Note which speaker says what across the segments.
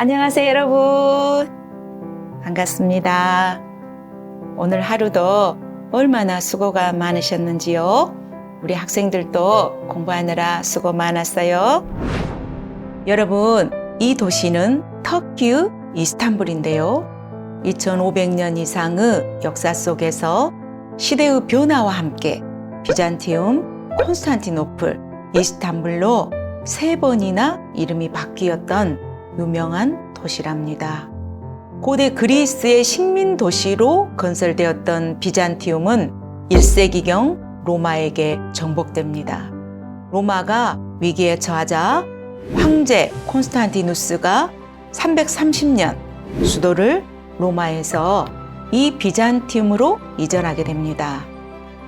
Speaker 1: 안녕하세요, 여러분. 반갑습니다. 오늘 하루도 얼마나 수고가 많으셨는지요? 우리 학생들도 공부하느라 수고 많았어요. 여러분, 이 도시는 터키의 이스탄불인데요. 2500년 이상의 역사 속에서 시대의 변화와 함께 비잔티움, 콘스탄티노플, 이스탄불로 3번이나 이름이 바뀌었던 유명한 도시랍니다. 고대 그리스의 식민 도시로 건설되었던 비잔티움은 1세기경 로마에게 정복됩니다. 로마가 위기에 처하자 황제 콘스탄티누스가 330년 수도를 로마에서 이 비잔티움으로 이전하게 됩니다.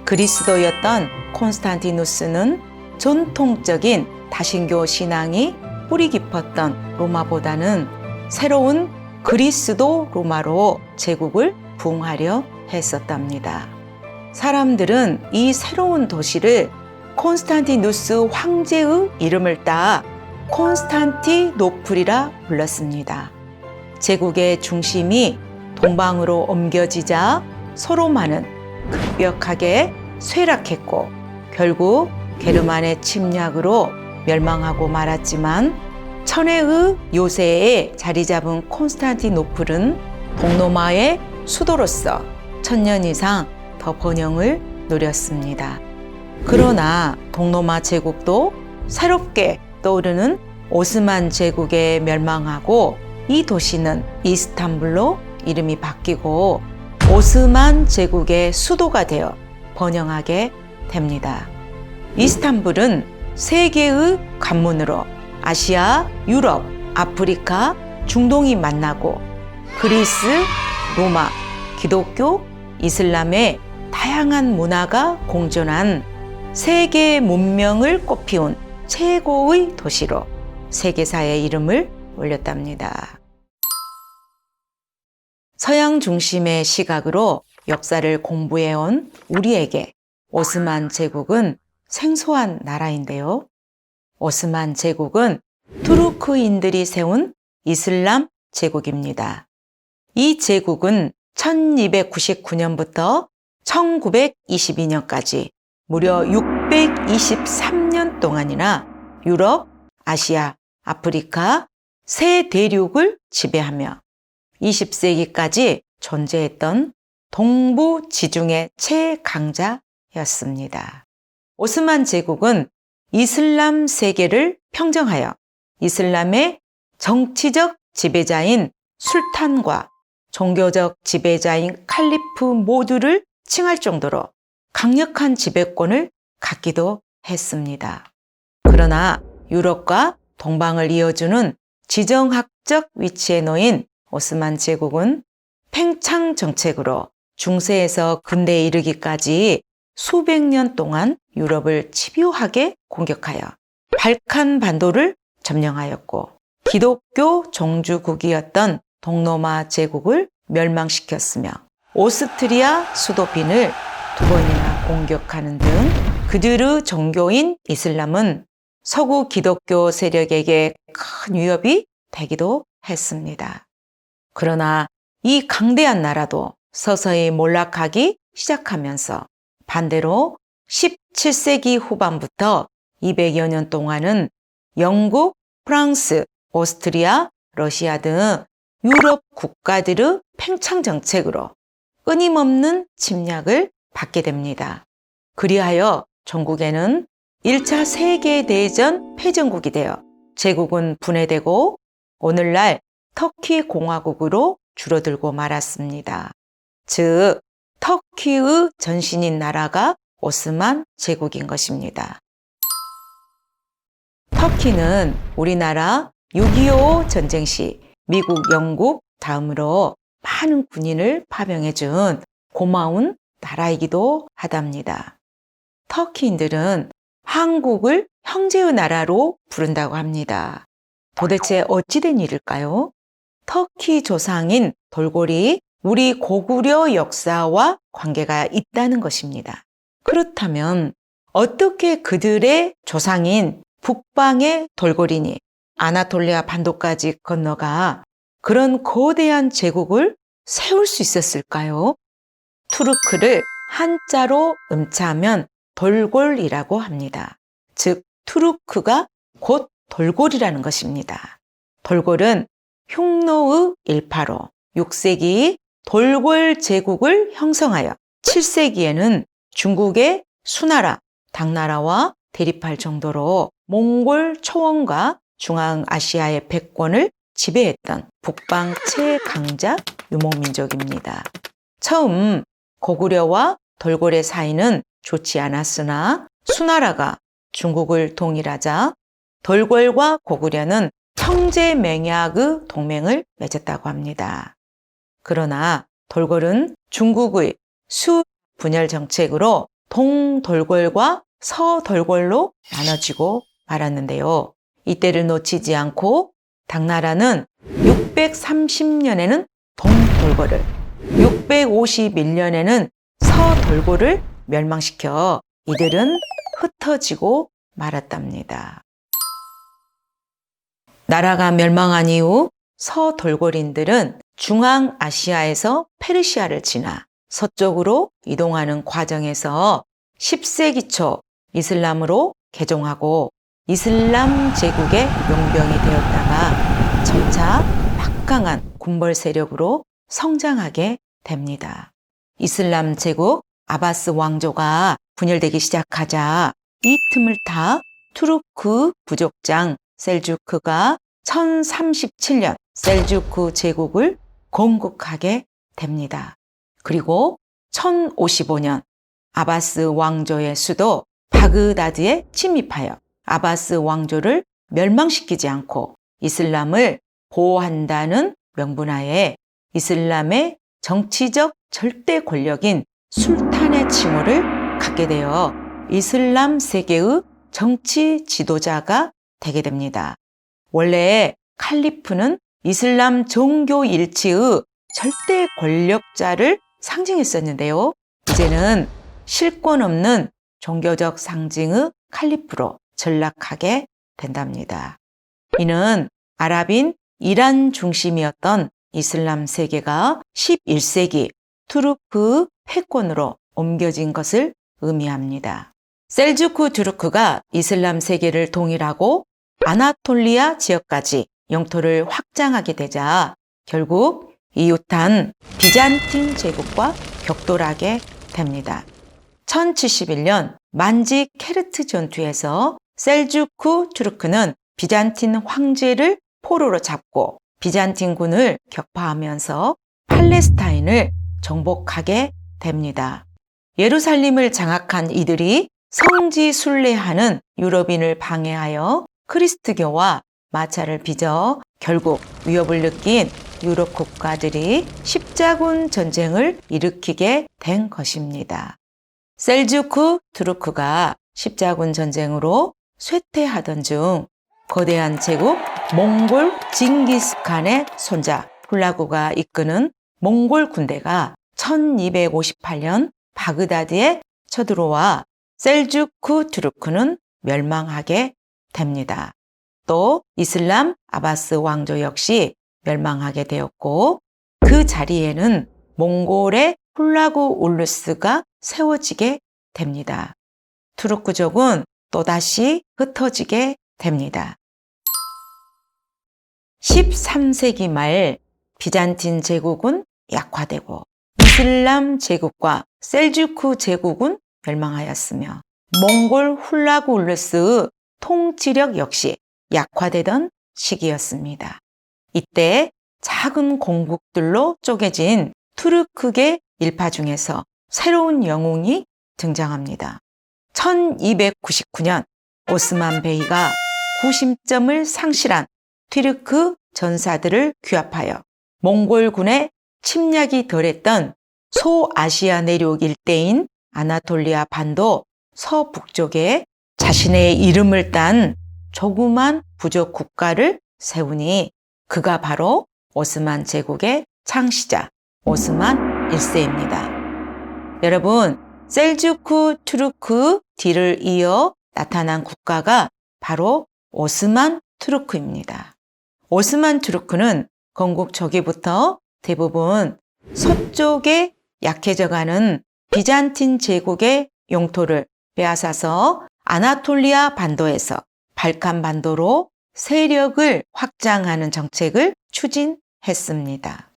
Speaker 1: 그리스도였던 콘스탄티누스는 전통적인 다신교 신앙이 뿌리 깊었던 로마보다는 새로운 그리스도 로마로 제국을 부흥하려 했었답니다. 사람들은 이 새로운 도시를 콘스탄티누스 황제의 이름을 따 콘스탄티노플이라 불렀습니다. 제국의 중심이 동방으로 옮겨지자 서로마는 급격하게 쇠락했고 결국 게르만의 침략으로 멸망하고 말았지만 천혜의 요새에 자리 잡은 콘스탄티노플은 동로마의 수도로서 1000년 이상 더 번영을 누렸습니다. 그러나 동로마 제국도 새롭게 떠오르는 오스만 제국에 멸망하고 이 도시는 이스탄불로 이름이 바뀌고 오스만 제국의 수도가 되어 번영하게 됩니다. 이스탄불은 세계의 관문으로 아시아, 유럽, 아프리카, 중동이 만나고 그리스, 로마, 기독교, 이슬람의 다양한 문화가 공존한 세계 문명을 꽃피운 최고의 도시로 세계사의 이름을 올렸답니다. 서양 중심의 시각으로 역사를 공부해온 우리에게 오스만 제국은 생소한 나라인데요. 오스만 제국은 투르크인들이 세운 이슬람 제국입니다. 이 제국은 1299년부터 1922년까지 무려 623년 동안이나 유럽, 아시아, 아프리카 세 대륙을 지배하며 20세기까지 존재했던 동부 지중해 최강자였습니다. 오스만 제국은 이슬람 세계를 평정하여 이슬람의 정치적 지배자인 술탄과 종교적 지배자인 칼리프 모두를 칭할 정도로 강력한 지배권을 갖기도 했습니다. 그러나 유럽과 동방을 이어주는 지정학적 위치에 놓인 오스만 제국은 팽창 정책으로 중세에서 근대에 이르기까지 수백 년 동안 유럽을 집요하게 공격하여 발칸 반도를 점령하였고 기독교 종주국이었던 동로마 제국을 멸망시켰으며 오스트리아 수도빈을 2번이나 공격하는 등 그들의 종교인 이슬람은 서구 기독교 세력에게 큰 위협이 되기도 했습니다. 그러나 이 강대한 나라도 서서히 몰락하기 시작하면서 반대로 17세기 후반부터 200여 년 동안은 영국, 프랑스, 오스트리아, 러시아 등 유럽 국가들의 팽창 정책으로 끊임없는 침략을 받게 됩니다. 그리하여 전국에는 1차 세계대전 패전국이 되어 제국은 분해되고 오늘날 터키 공화국으로 줄어들고 말았습니다. 즉, 터키의 전신인 나라가 오스만 제국인 것입니다. 터키는 우리나라 6.25 전쟁 시 미국, 영국 다음으로 많은 군인을 파병해준 고마운 나라이기도 하답니다. 터키인들은 한국을 형제의 나라로 부른다고 합니다. 도대체 어찌된 일일까요? 터키 조상인 돌고리 우리 고구려 역사와 관계가 있다는 것입니다. 그렇다면 어떻게 그들의 조상인 북방의 돌고린이 아나톨리아 반도까지 건너가 그런 거대한 제국을 세울 수 있었을까요? 투르크를 한자로 음자하면 돌골이라고 합니다. 즉 투르크가 곧 돌골이라는 것입니다. 돌골은 흉노의 일파로 6세기 돌골 제국을 형성하여 7세기에는 중국의 수나라, 당나라와 대립할 정도로 몽골 초원과 중앙아시아의 백권을 지배했던 북방 최강자 유목민족입니다. 처음 고구려와 돌골의 사이는 좋지 않았으나 수나라가 중국을 동일하자 돌골과 고구려는 형제맹약의 동맹을 맺었다고 합니다. 그러나 돌골은 중국의 수분열 정책으로 동돌골과 서돌골로 나눠지고 말았는데요. 이때를 놓치지 않고 당나라는 630년에는 동돌골을, 651년에는 서돌골을 멸망시켜 이들은 흩어지고 말았답니다. 나라가 멸망한 이후 서돌골인들은 중앙아시아에서 페르시아를 지나 서쪽으로 이동하는 과정에서 10세기 초 이슬람으로 개종하고 이슬람 제국의 용병이 되었다가 점차 막강한 군벌 세력으로 성장하게 됩니다. 이슬람 제국 아바스 왕조가 분열되기 시작하자 이 틈을 타 투르크 부족장 셀주크가 1037년 셀주크 제국을 건국하게 됩니다. 그리고 1055년 아바스 왕조의 수도 바그다드에 침입하여 아바스 왕조를 멸망시키지 않고 이슬람을 보호한다는 명분하에 이슬람의 정치적 절대 권력인 술탄의 칭호를 갖게 되어 이슬람 세계의 정치 지도자가 되게 됩니다. 원래 칼리프는 이슬람 종교 일치의 절대 권력자를 상징했었는데요. 이제는 실권 없는 종교적 상징의 칼리프로 전락하게 된답니다. 이는 아랍인 이란 중심이었던 이슬람 세계가 11세기 투르크 패권으로 옮겨진 것을 의미합니다. 셀주크 투르크가 이슬람 세계를 동일하고 아나톨리아 지역까지 영토를 확장하게 되자 결국 이웃한 비잔틴 제국과 격돌하게 됩니다. 1071년 만지 케르트 전투에서 셀주크 투르크는 비잔틴 황제를 포로로 잡고 비잔틴군을 격파하면서 팔레스타인을 정복하게 됩니다. 예루살렘을 장악한 이들이 성지 순례하는 유럽인을 방해하여 크리스트교와 마차를 빚어 결국 위협을 느낀 유럽 국가들이 십자군 전쟁을 일으키게 된 것입니다. 셀주크 투르크가 십자군 전쟁으로 쇠퇴하던 중 거대한 제국 몽골 징기스칸의 손자 훌라구가 이끄는 몽골 군대가 1258년 바그다드에 쳐들어와 셀주크 투르크는 멸망하게 됩니다. 또 이슬람 아바스 왕조 역시 멸망하게 되었고 그 자리에는 몽골의 훌라구 울루스가 세워지게 됩니다. 투르크족은 또다시 흩어지게 됩니다. 13세기 말 비잔틴 제국은 약화되고 이슬람 제국과 셀주크 제국은 멸망하였으며 몽골 훌라구 울루스의 통치력 역시 약화되던 시기였습니다. 이때 작은 공국들로 쪼개진 투르크계 일파 중에서 새로운 영웅이 등장합니다. 1299년 오스만 베이가 구심점을 상실한 튀르크 전사들을 규합하여 몽골군의 침략이 덜했던 소아시아 내륙 일대인 아나톨리아 반도 서북쪽에 자신의 이름을 딴 조그만 부족 국가를 세우니 그가 바로 오스만 제국의 창시자 오스만 1세입니다. 여러분, 셀주크 투르크 뒤를 이어 나타난 국가가 바로 오스만 투르크입니다. 오스만 투르크는 건국 초기부터 대부분 서쪽에 약해져가는 비잔틴 제국의 영토를 빼앗아서 아나톨리아 반도에서 발칸 반도로 세력을 확장하는 정책을 추진했습니다.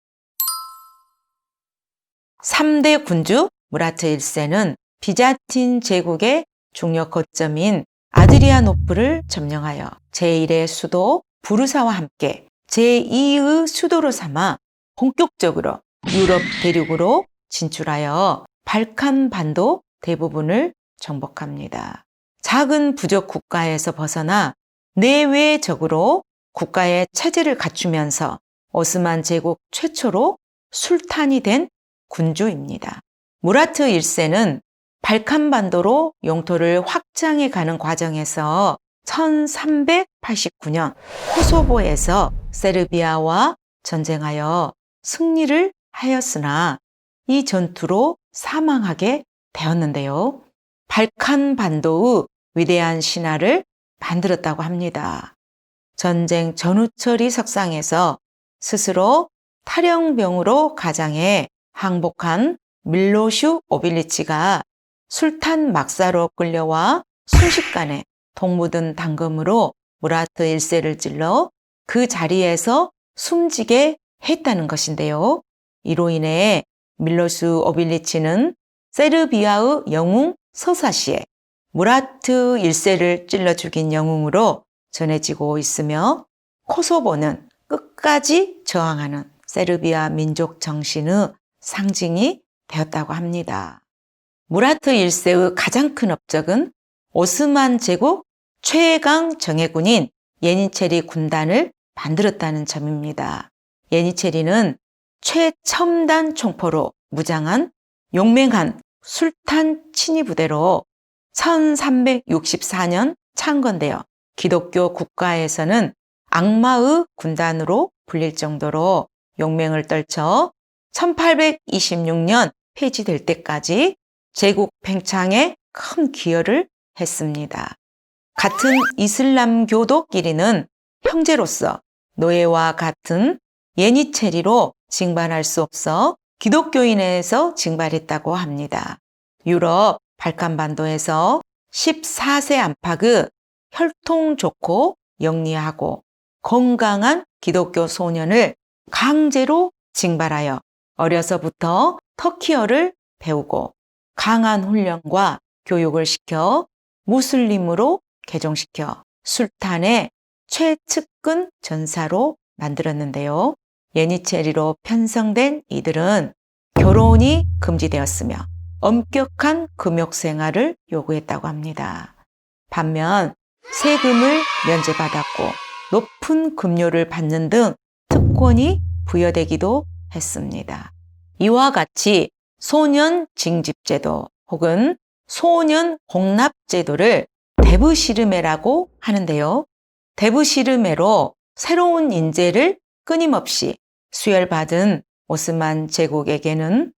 Speaker 1: 3대 군주 무라트 1세는 비잔틴 제국의 중력 거점인 아드리아노플을 점령하여 제1의 수도 부르사와 함께 제2의 수도로 삼아 본격적으로 유럽 대륙으로 진출하여 발칸 반도 대부분을 정복합니다. 작은 부족 국가에서 벗어나 내외적으로 국가의 체제를 갖추면서 오스만 제국 최초로 술탄이 된 군주입니다. 무라트 1세는 발칸 반도로 영토를 확장해 가는 과정에서 1389년 코소보에서 세르비아와 전쟁하여 승리를 하였으나 이 전투로 사망하게 되었는데요. 발칸 반도의 위대한 신화를 만들었다고 합니다. 전쟁 전후처리 석상에서 스스로 탈영병으로 가장해 항복한 밀로슈 오빌리치가 술탄 막사로 끌려와 순식간에 독묻은 당금으로 무라트 1세를 찔러 그 자리에서 숨지게 했다는 것인데요. 이로 인해 밀로슈 오빌리치는 세르비아의 영웅 서사시에 무라트 1세를 찔러 죽인 영웅으로 전해지고 있으며 코소보는 끝까지 저항하는 세르비아 민족 정신의 상징이 되었다고 합니다. 무라트 1세의 가장 큰 업적은 오스만 제국 최강 정예군인 예니체리 군단을 만들었다는 점입니다. 예니체리는 최첨단 총포로 무장한 용맹한 술탄 친위 부대로 1364년 창건되어 기독교 국가에서는 악마의 군단으로 불릴 정도로 용맹을 떨쳐 1826년 폐지될 때까지 제국 팽창에 큰 기여를 했습니다. 같은 이슬람교도끼리는 형제로서 노예와 같은 예니체리로 징발할 수 없어 기독교인에서 징발했다고 합니다. 유럽 발칸반도에서 14세 안팎의 혈통 좋고 영리하고 건강한 기독교 소년을 강제로 징발하여 어려서부터 터키어를 배우고 강한 훈련과 교육을 시켜 무슬림으로 개종시켜 술탄의 최측근 전사로 만들었는데요. 예니체리로 편성된 이들은 결혼이 금지되었으며 엄격한 금욕 생활을 요구했다고 합니다. 반면 세금을 면제받았고 높은 급료를 받는 등 특권이 부여되기도 했습니다. 이와 같이 소년 징집제도 혹은 소년 공납제도를 데브시르메라고 하는데요. 데브시르메로 새로운 인재를 끊임없이 수혈받은 오스만 제국에게는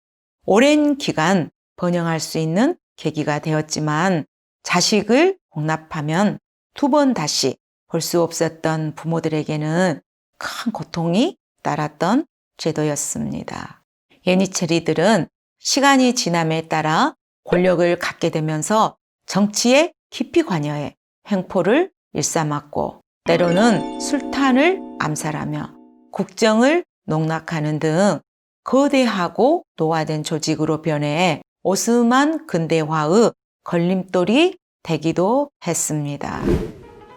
Speaker 1: 오랜 기간 번영할 수 있는 계기가 되었지만 자식을 공납하면 두 번 다시 볼 수 없었던 부모들에게는 큰 고통이 따랐던 제도였습니다. 예니체리들은 시간이 지남에 따라 권력을 갖게 되면서 정치에 깊이 관여해 횡포를 일삼았고 때로는 술탄을 암살하며 국정을 농락하는 등 거대하고 노화된 조직으로 변해 오스만 근대화의 걸림돌이 되기도 했습니다.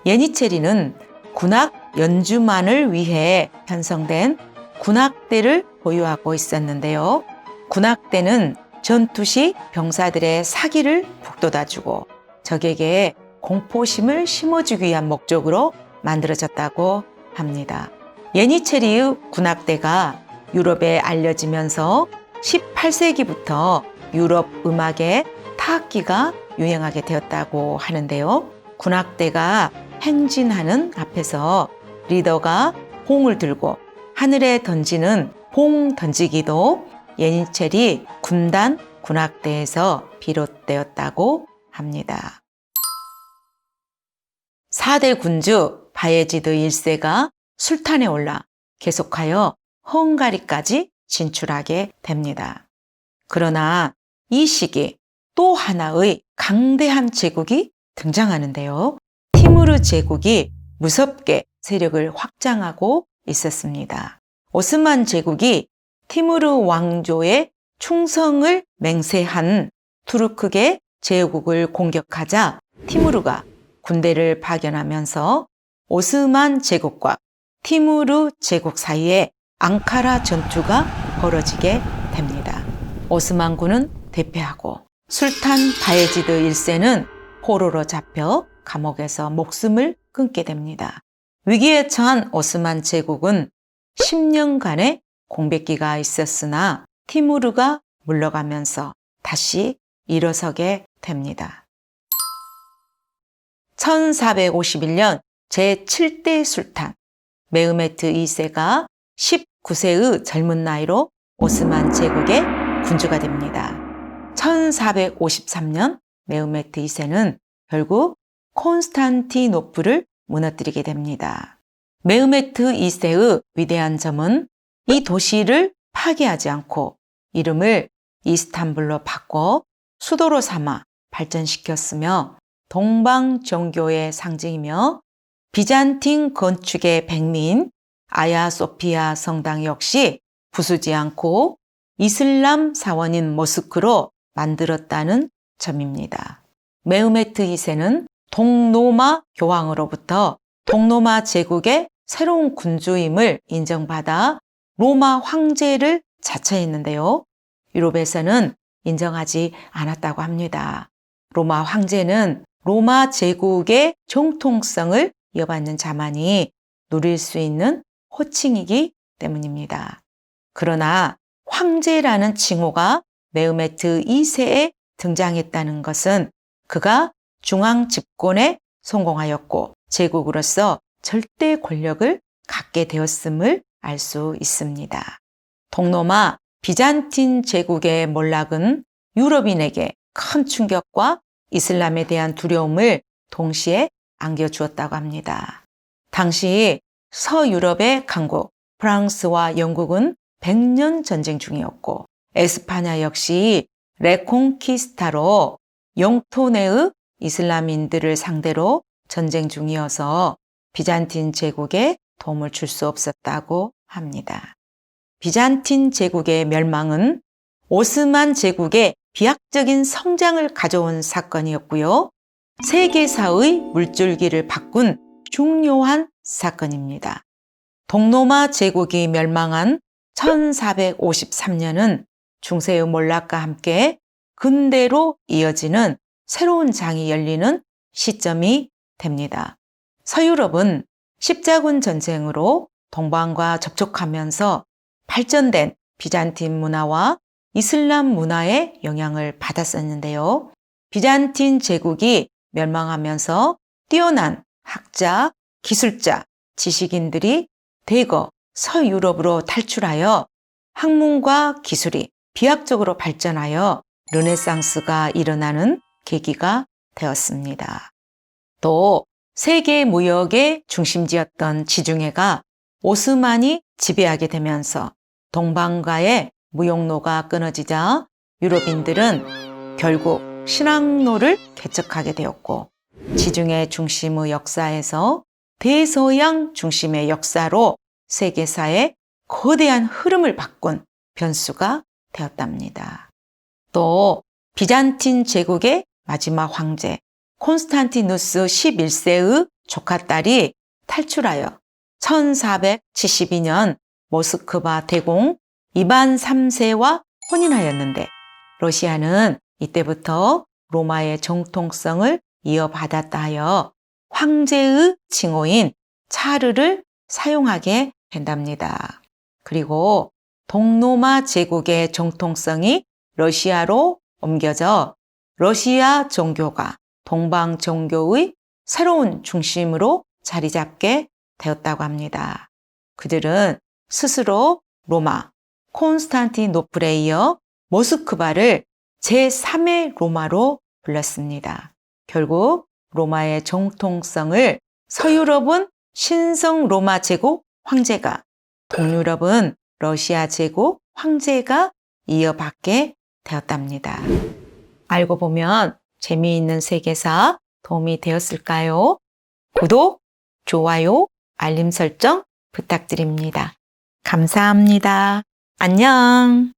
Speaker 1: 예니체리는 군악 연주만을 위해 편성된 군악대를 보유하고 있었는데요. 군악대는 전투 시 병사들의 사기를 북돋아주고 적에게 공포심을 심어주기 위한 목적으로 만들어졌다고 합니다. 예니체리의 군악대가 유럽에 알려지면서 18세기부터 유럽 음악에 타악기가 유행하게 되었다고 하는데요. 군악대가 행진하는 앞에서 리더가 봉을 들고 하늘에 던지는 봉 던지기도 예니체리 군단 군악대에서 비롯되었다고 합니다. 4대 군주 바예지드 1세가 술탄에 올라 계속하여 헝가리까지 진출하게 됩니다. 그러나 이 시기 또 하나의 강대한 제국이 등장하는데요. 티무르 제국이 무섭게 세력을 확장하고 있었습니다. 오스만 제국이 티무르 왕조의 충성을 맹세한 투르크계 제국을 공격하자 티무르가 군대를 파견하면서 오스만 제국과 티무르 제국 사이에 앙카라 전투가 벌어지게 됩니다. 오스만군은 대패하고 술탄 바예지드 1세는 포로로 잡혀 감옥에서 목숨을 끊게 됩니다. 위기에 처한 오스만 제국은 10년간의 공백기가 있었으나 티무르가 물러가면서 다시 일어서게 됩니다. 1451년 제7대 술탄 메흐메트 2세가 19세의 젊은 나이로 오스만 제국의 군주가 됩니다. 1453년 메흐메트 2세는 결국 콘스탄티노플을 무너뜨리게 됩니다. 메흐메트 2세의 위대한 점은 이 도시를 파괴하지 않고 이름을 이스탄불로 바꿔 수도로 삼아 발전시켰으며 동방 종교의 상징이며 비잔틴 건축의 백미인 아야소피아 성당 역시 부수지 않고 이슬람 사원인 모스크로 만들었다는 점입니다. 메흐메트 2세는 동로마 교황으로부터 동로마 제국의 새로운 군주임을 인정받아 로마 황제를 자처했는데요. 유럽에서는 인정하지 않았다고 합니다. 로마 황제는 로마 제국의 정통성을 이어받는 자만이 누릴 수 있는 호칭이기 때문입니다. 그러나 황제라는 칭호가 메흐메트 2세에 등장했다는 것은 그가 중앙 집권에 성공하였고 제국으로서 절대 권력을 갖게 되었음을 알 수 있습니다. 동로마 비잔틴 제국의 몰락은 유럽인에게 큰 충격과 이슬람에 대한 두려움을 동시에 안겨주었다고 합니다. 당시 서유럽의 강국 프랑스와 영국은 100년 전쟁 중이었고 에스파냐 역시 레콩키스타로 영토 내의 이슬람인들을 상대로 전쟁 중이어서 비잔틴 제국에 도움을 줄 수 없었다고 합니다. 비잔틴 제국의 멸망은 오스만 제국의 비약적인 성장을 가져온 사건이었고요. 세계사의 물줄기를 바꾼 중요한 사건입니다. 동로마 제국이 멸망한 1453년은 중세의 몰락과 함께 근대로 이어지는 새로운 장이 열리는 시점이 됩니다. 서유럽은 십자군 전쟁으로 동방과 접촉하면서 발전된 비잔틴 문화와 이슬람 문화의 영향을 받았었는데요. 비잔틴 제국이 멸망하면서 뛰어난 학자, 기술자, 지식인들이 대거 서유럽으로 탈출하여 학문과 기술이 비약적으로 발전하여 르네상스가 일어나는 계기가 되었습니다. 또 세계 무역의 중심지였던 지중해가 오스만이 지배하게 되면서 동방과의 무역로가 끊어지자 유럽인들은 결국 신항로를 개척하게 되었고 지중해 중심의 역사에서 대서양 중심의 역사로 세계사의 거대한 흐름을 바꾼 변수가 되었답니다. 또 비잔틴 제국의 마지막 황제 콘스탄티누스 11세의 조카딸이 탈출하여 1472년 모스크바 대공 이반 3세와 혼인하였는데 러시아는 이때부터 로마의 정통성을 이어받았다 하여 황제의 칭호인 차르를 사용하게 된답니다. 그리고 동로마 제국의 정통성이 러시아로 옮겨져 러시아 종교가 동방 종교의 새로운 중심으로 자리 잡게 되었다고 합니다. 그들은 스스로 로마, 콘스탄티노플에 이어 모스크바를 제3의 로마로 불렀습니다. 결국 로마의 정통성을 서유럽은 신성 로마 제국 황제가 동유럽은 러시아 제국 황제가 이어받게 되었답니다. 알고 보면 재미있는 세계사 도움이 되었을까요? 구독, 좋아요, 알림 설정 부탁드립니다. 감사합니다. 안녕!